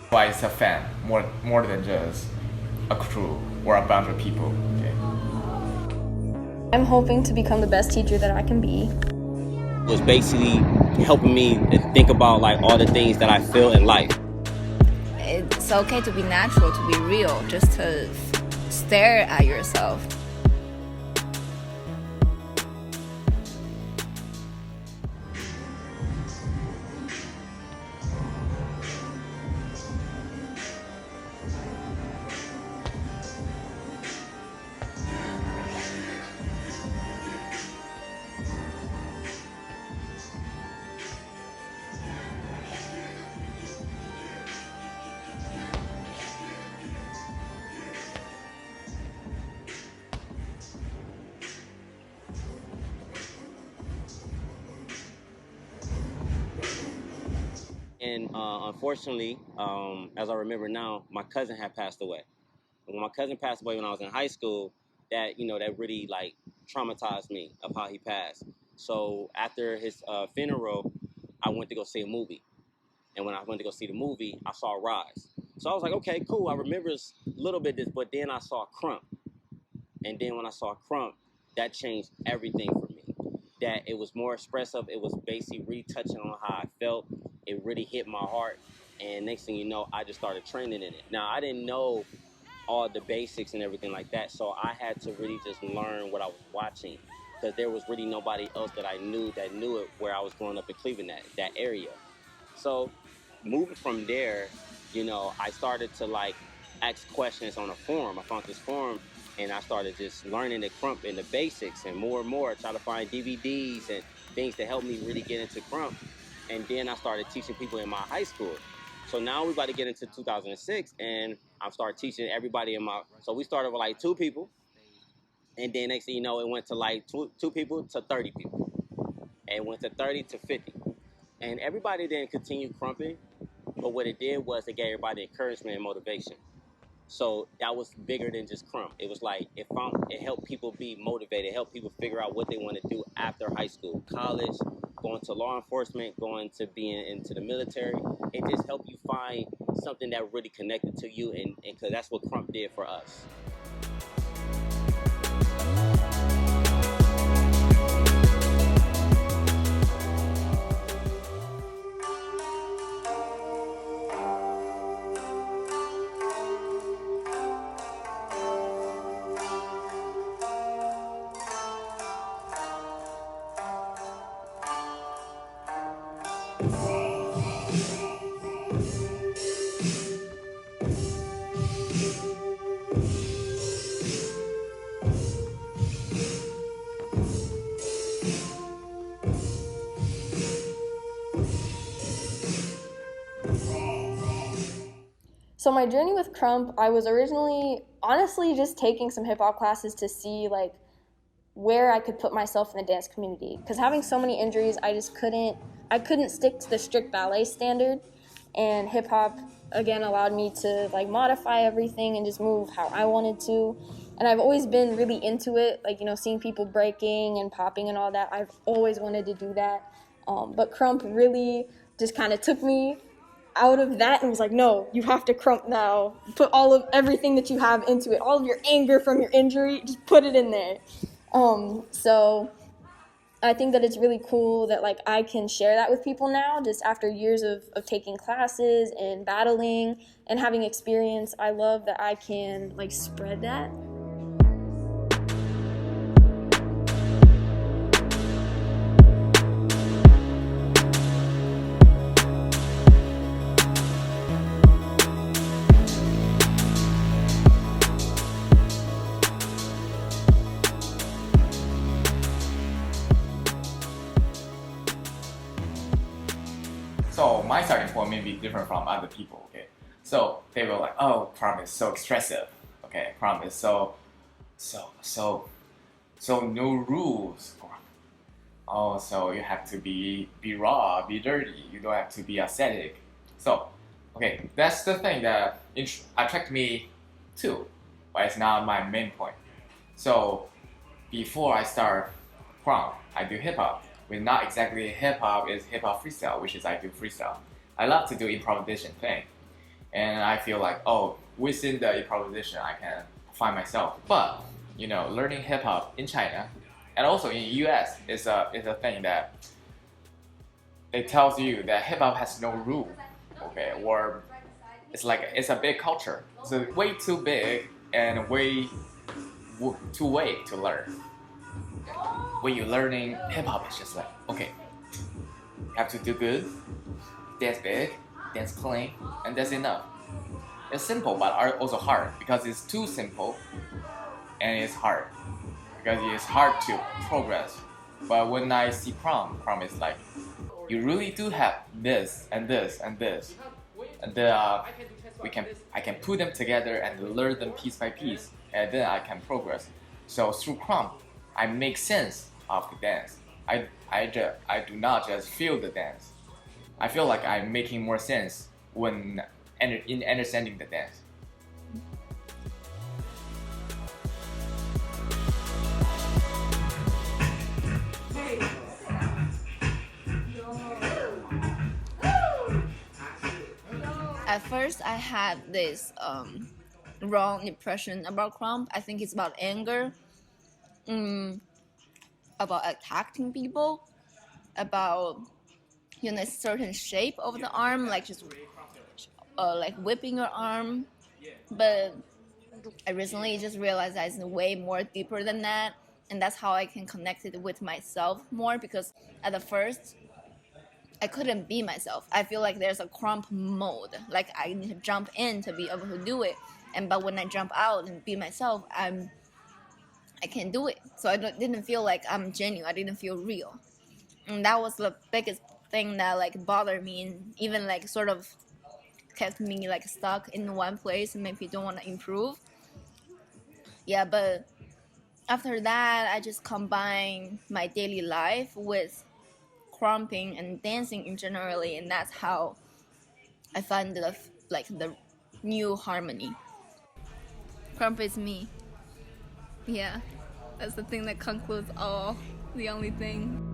Why it's a fan more than just a crew or a bunch of people. Okay. I'm hoping to become the best teacher that I can be. It was basically helping me think about like all the things that I feel in life. It's okay to be natural, to be real, just to stare at yourself. And unfortunately, as I remember now, my cousin had passed away. And when my cousin passed away when I was in high school, that really like traumatized me of how he passed. So after his funeral, I went to go see a movie. And when I went to go see the movie, I saw Rise. So I was like, okay, cool. I remember a little bit this, but then I saw Krump. And then when I saw Krump, that changed everything for me. That it was more expressive. It was basically retouching on how I felt. It really hit my heart. And next thing you know, I just started training in it. Now, I didn't know all the basics and everything like that. So I had to really just learn what I was watching. Because there was really nobody else that I knew that knew it where I was growing up in Cleveland, that area. So moving from there, I started to like ask questions on a forum. I found this forum and I started just learning the Krump and the basics and more, try to find DVDs and things to help me really get into Krump. And then I started teaching people in my high school. So now we're about to get into 2006 and I've started teaching everybody so we started with like 2 people. And then next thing you know, it went to like two people to 30 people. And it went to 30 to 50. And everybody didn't continue crumping, but what it did was it gave everybody encouragement and motivation. So that was bigger than just Krump. It was like it helped people be motivated, it helped people figure out what they want to do after high school, college, going to law enforcement, going to being into the military. It just helped you find something that really connected to you, and because that's what Krump did for us. So my journey with Krump, I was originally honestly just taking some hip hop classes to see like where I could put myself in the dance community. Because having so many injuries, I couldn't stick to the strict ballet standard. And hip hop again allowed me to like modify everything and just move how I wanted to. And I've always been really into it, like seeing people breaking and popping and all that. I've always wanted to do that. But Krump really just kind of took me out of that and was like, no, you have to Krump now. Put all of everything that you have into it, all of your anger from your injury, just put it in there. So I think that it's really cool that like I can share that with people now, just after years of taking classes and battling and having experience. I love that I can like spread that. So my starting point may be different from other people, okay? So they were like, oh, Krump is so expressive, okay? Krump is so no rules. Oh, so you have to be raw, be dirty. You don't have to be aesthetic. So, okay, that's the thing that attracted me too, but it's not my main point. So before I start Krump, I do hip hop. With not exactly hip hop, is hip hop freestyle, which is I do freestyle. I love to do improvisation thing. and I feel like, oh, within the improvisation I can find myself. But learning hip hop in China and also in US is a thing that it tells you that hip hop has no rule, okay, or it's a big culture. So way too big and too vague to learn. When you're learning hip hop, it's just like, okay, you have to do good, dance big, dance clean, and that's enough. It's simple, but also hard because it's too simple, and it's hard because it's hard to progress. But when I see Krump is like, you really do have this and this and this, and then I can put them together and learn them piece by piece, and then I can progress. So through Krump, I make sense of the dance. I do not just feel the dance. I feel like I'm making more sense when in understanding the dance. At first, I had this wrong impression about Krump. I think it's about anger, about attacking people, about a certain shape of the arm, like just like whipping your arm. But I recently just realized that it's way more deeper than that, and that's how I can connect it with myself more. Because at the first, I couldn't be myself. I feel like there's a Krump mode. Like I need to jump in to be able to do it. But when I jump out and be myself, I can't do it. So I didn't feel like I'm genuine. I didn't feel real. And that was the biggest thing that like bothered me and even like sort of kept me like stuck in one place and maybe don't want to improve. Yeah, but after that, I just combine my daily life with Krumping and dancing in generally, and that's how I find the new harmony. Krump is me. Yeah, that's the thing that concludes all. The only thing.